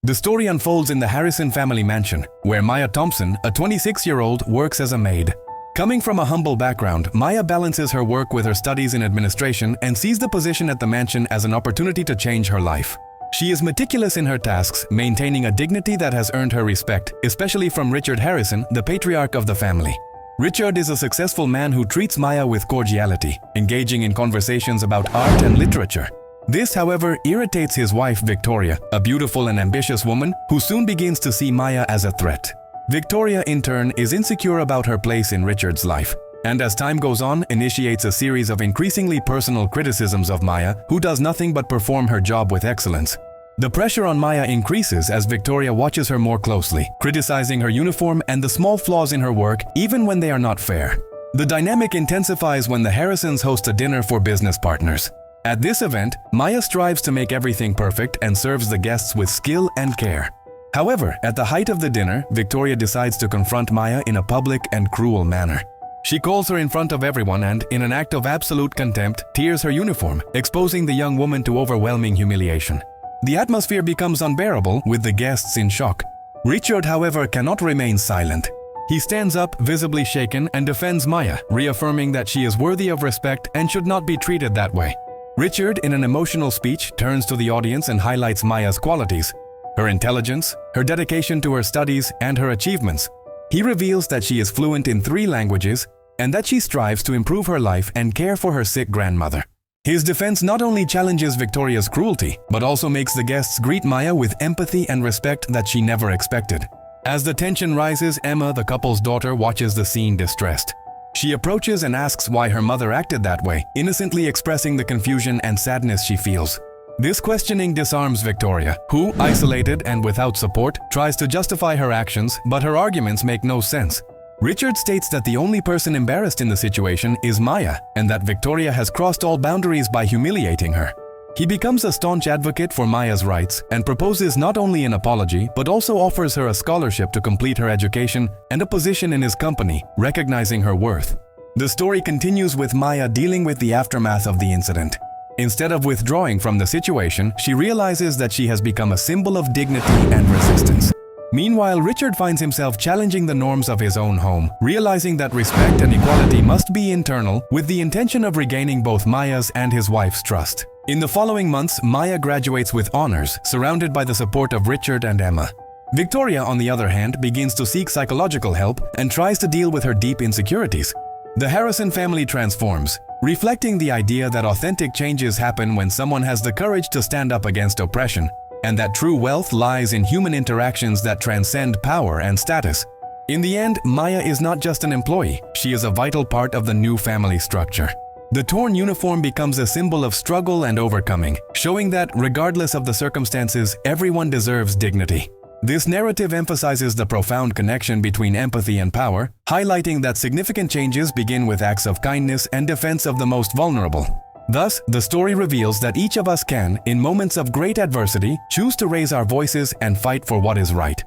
The story unfolds in the Harrison family mansion, where Maya Thompson, a 26-year-old, works as a maid. Coming from a humble background, Maya balances her work with her studies in administration and sees the position at the mansion as an opportunity to change her life. She is meticulous in her tasks, maintaining a dignity that has earned her respect, especially from Richard Harrison, the patriarch of the family. Richard is a successful man who treats Maya with cordiality, engaging in conversations about art and literature. This, however, irritates his wife Victoria, a beautiful and ambitious woman who soon begins to see Maya as a threat. Victoria, in turn, is insecure about her place in Richard's life, and as time goes on, initiates a series of increasingly personal criticisms of Maya, who does nothing but perform her job with excellence. The pressure on Maya increases as Victoria watches her more closely, criticizing her uniform and the small flaws in her work, even when they are not fair. The dynamic intensifies when the Harrisons host a dinner for business partners. At this event, Maya strives to make everything perfect and serves the guests with skill and care. However, at the height of the dinner, Victoria decides to confront Maya in a public and cruel manner. She calls her in front of everyone and, in an act of absolute contempt, tears her uniform, exposing the young woman to overwhelming humiliation. The atmosphere becomes unbearable, with the guests in shock. Richard, however, cannot remain silent. He stands up, visibly shaken, and defends Maya, reaffirming that she is worthy of respect and should not be treated that way. Richard, in an emotional speech, turns to the audience and highlights Maya's qualities: her intelligence, her dedication to her studies, and her achievements. He reveals that she is fluent in 3 languages and that she strives to improve her life and care for her sick grandmother. His defense not only challenges Victoria's cruelty, but also makes the guests greet Maya with empathy and respect that she never expected. As the tension rises, Emma, the couple's daughter, watches the scene distressed. She approaches and asks why her mother acted that way, innocently expressing the confusion and sadness she feels. This questioning disarms Victoria, who, isolated and without support, tries to justify her actions, but her arguments make no sense. Richard states that the only person embarrassed in the situation is Maya, and that Victoria has crossed all boundaries by humiliating her. He becomes a staunch advocate for Maya's rights and proposes not only an apology, but also offers her a scholarship to complete her education and a position in his company, recognizing her worth. The story continues with Maya dealing with the aftermath of the incident. Instead of withdrawing from the situation, she realizes that she has become a symbol of dignity and resistance. Meanwhile, Richard finds himself challenging the norms of his own home, realizing that respect and equality must be internal, with the intention of regaining both Maya's and his wife's trust. In the following months, Maya graduates with honors, surrounded by the support of Richard and Emma. Victoria, on the other hand, begins to seek psychological help and tries to deal with her deep insecurities. The Harrison family transforms, reflecting the idea that authentic changes happen when someone has the courage to stand up against oppression, and that true wealth lies in human interactions that transcend power and status. In the end, Maya is not just an employee, she is a vital part of the new family structure. The torn uniform becomes a symbol of struggle and overcoming, showing that, regardless of the circumstances, everyone deserves dignity. This narrative emphasizes the profound connection between empathy and power, highlighting that significant changes begin with acts of kindness and defense of the most vulnerable. Thus, the story reveals that each of us can, in moments of great adversity, choose to raise our voices and fight for what is right.